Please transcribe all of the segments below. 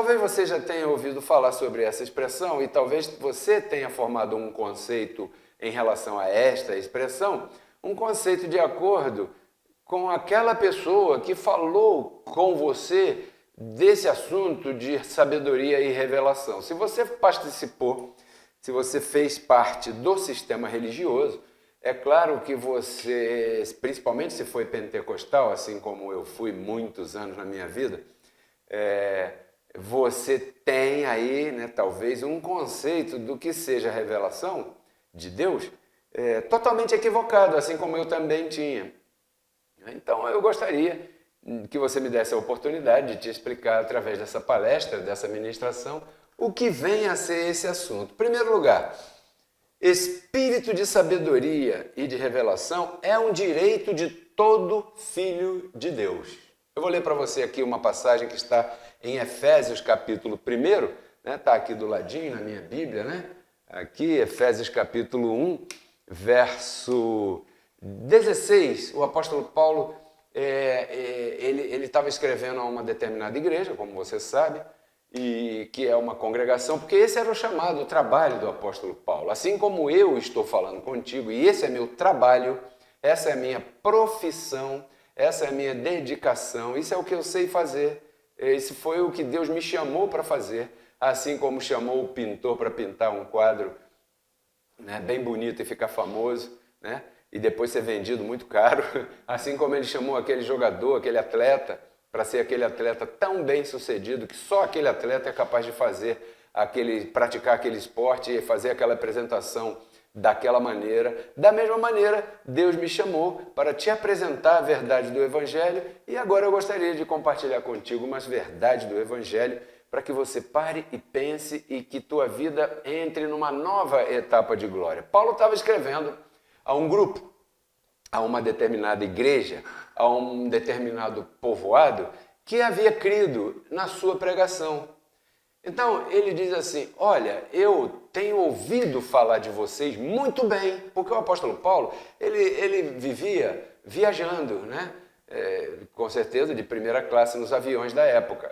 Talvez você já tenha ouvido falar sobre essa expressão e talvez você tenha formado um conceito em relação a esta expressão, um conceito de acordo com aquela pessoa que falou com você desse assunto de sabedoria e revelação. Se você participou, se você fez parte do sistema religioso, é claro que você, principalmente se foi pentecostal, assim como eu fui muitos anos na minha vida, você tem aí, né, talvez, um conceito do que seja a revelação de Deus totalmente equivocado, assim como eu também tinha. Então, eu gostaria que você me desse a oportunidade de te explicar, através dessa palestra, dessa ministração, o que vem a ser esse assunto. Em primeiro lugar, espírito de sabedoria e de revelação é um direito de todo filho de Deus. Eu vou ler para você aqui uma passagem que está em Efésios capítulo 1, né? Está aqui do ladinho na minha Bíblia, né? Aqui, Efésios capítulo 1, verso 16, o apóstolo Paulo, ele estava escrevendo a uma determinada igreja, como você sabe, e que é uma congregação, porque esse era o chamado, o trabalho do apóstolo Paulo. Assim como eu estou falando contigo, e esse é meu trabalho, essa é a minha profissão, essa é a minha dedicação, isso é o que eu sei fazer, esse foi o que Deus me chamou para fazer, assim como chamou o pintor para pintar um quadro, né, bem bonito e ficar famoso, né, e depois ser vendido muito caro, assim como ele chamou aquele jogador, aquele atleta, para ser aquele atleta tão bem sucedido que só aquele atleta é capaz de praticar aquele esporte e fazer aquela apresentação daquela maneira. Da mesma maneira, Deus me chamou para te apresentar a verdade do Evangelho e agora eu gostaria de compartilhar contigo umas verdades do Evangelho para que você pare e pense e que tua vida entre numa nova etapa de glória. Paulo estava escrevendo a um grupo, a uma determinada igreja, a um determinado povoado que havia crido na sua pregação. Então, ele diz assim, olha, eu tenho ouvido falar de vocês muito bem, porque o apóstolo Paulo, ele vivia viajando, né? Com certeza de primeira classe nos aviões da época.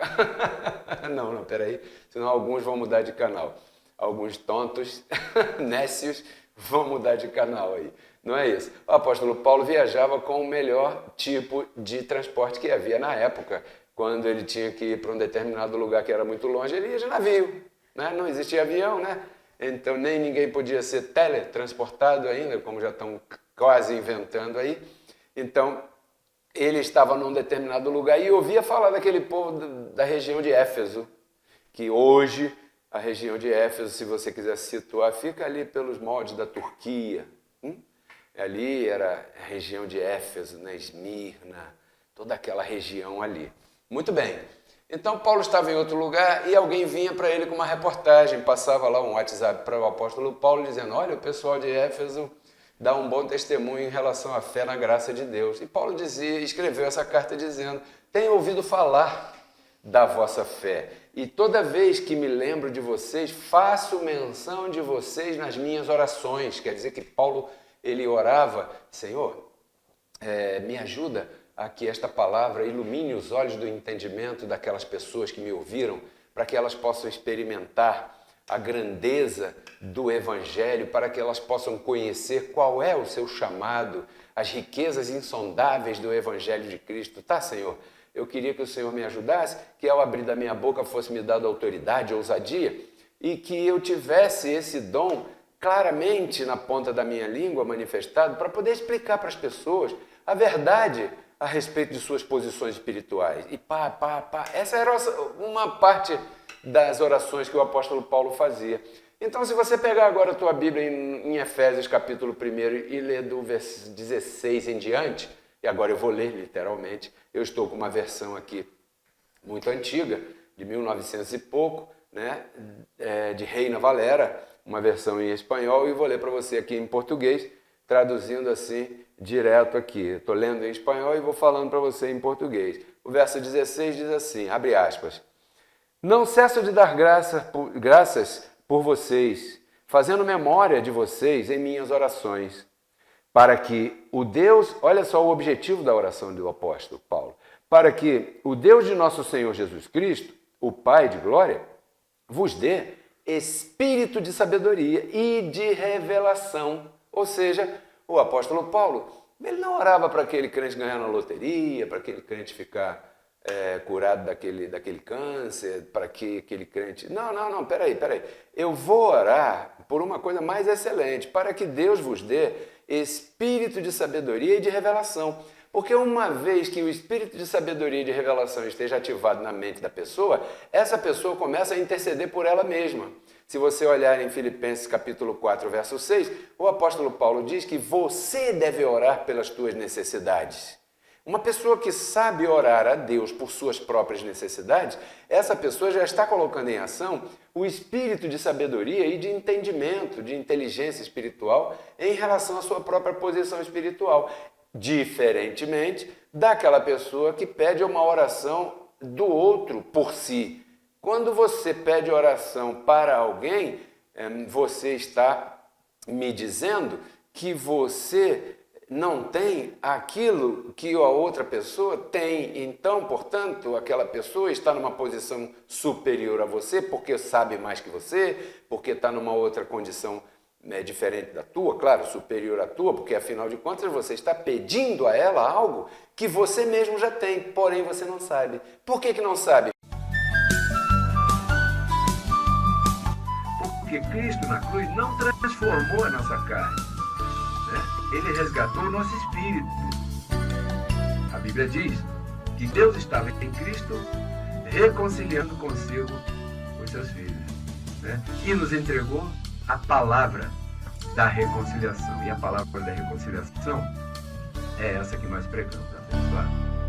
Não, peraí, senão alguns vão mudar de canal. Alguns tontos, nécios, vão mudar de canal aí. Não é isso. O apóstolo Paulo viajava com o melhor tipo de transporte que havia na época. Quando ele tinha que ir para um determinado lugar que era muito longe, ele ia de navio, né? Não existia avião, né? Então nem ninguém podia ser teletransportado ainda, como já estão quase inventando aí. Então ele estava num determinado lugar e ouvia falar daquele povo da região de Éfeso, que hoje a região de Éfeso, se você quiser situar, fica ali pelos moldes da Turquia. Ali era a região de Éfeso, né? Esmirna, toda aquela região ali. Muito bem. Então Paulo estava em outro lugar e alguém vinha para ele com uma reportagem, passava lá um WhatsApp para o apóstolo Paulo dizendo, olha, o pessoal de Éfeso dá um bom testemunho em relação à fé na graça de Deus. E Paulo escreveu essa carta dizendo, tenho ouvido falar da vossa fé e toda vez que me lembro de vocês, faço menção de vocês nas minhas orações. Quer dizer que Paulo, ele orava, Senhor, me ajuda a que esta palavra ilumine os olhos do entendimento daquelas pessoas que me ouviram, para que elas possam experimentar a grandeza do Evangelho, para que elas possam conhecer qual é o seu chamado, as riquezas insondáveis do Evangelho de Cristo. Tá, Senhor? Eu queria que o Senhor me ajudasse, que ao abrir da minha boca fosse me dado autoridade, ousadia, e que eu tivesse esse dom claramente na ponta da minha língua manifestado, para poder explicar para as pessoas a verdade a respeito de suas posições espirituais. E essa era uma parte das orações que o apóstolo Paulo fazia. Então, se você pegar agora a tua Bíblia em Efésios capítulo 1 e ler do verso 16 em diante, e agora eu vou ler literalmente, eu estou com uma versão aqui muito antiga, de 1900 e pouco, né, de Reina Valera, uma versão em espanhol, e vou ler para você aqui em português, traduzindo assim, direto aqui. Estou lendo em espanhol e vou falando para você em português. O verso 16 diz assim, abre aspas, não cesso de dar graças por vocês, fazendo memória de vocês em minhas orações, para que o Deus, olha só o objetivo da oração do apóstolo Paulo, para que o Deus de nosso Senhor Jesus Cristo, o Pai de glória, vos dê espírito de sabedoria e de revelação. Ou seja, o apóstolo Paulo, ele não orava para aquele crente ganhar na loteria, para aquele crente ficar curado daquele câncer, para que aquele crente... Não, peraí. Eu vou orar por uma coisa mais excelente, para que Deus vos dê espírito de sabedoria e de revelação. Porque uma vez que o espírito de sabedoria e de revelação esteja ativado na mente da pessoa, essa pessoa começa a interceder por ela mesma. Se você olhar em Filipenses capítulo 4, verso 6, o apóstolo Paulo diz que você deve orar pelas tuas necessidades. Uma pessoa que sabe orar a Deus por suas próprias necessidades, essa pessoa já está colocando em ação o espírito de sabedoria e de entendimento, de inteligência espiritual em relação à sua própria posição espiritual. Diferentemente daquela pessoa que pede uma oração do outro por si. Quando você pede oração para alguém, você está me dizendo que você não tem aquilo que a outra pessoa tem. Então, portanto, aquela pessoa está numa posição superior a você porque sabe mais que você, porque está numa outra condição diferente da tua, claro, superior à tua, porque afinal de contas você está pedindo a ela algo que você mesmo já tem, porém você não sabe. Por que não sabe? Porque Cristo na cruz não transformou a nossa carne, né? Ele resgatou o nosso espírito. A Bíblia diz que Deus estava em Cristo reconciliando consigo os seus filhos, né? E nos entregou a palavra da reconciliação. E a palavra da reconciliação é essa que nós pregamos, abençoado.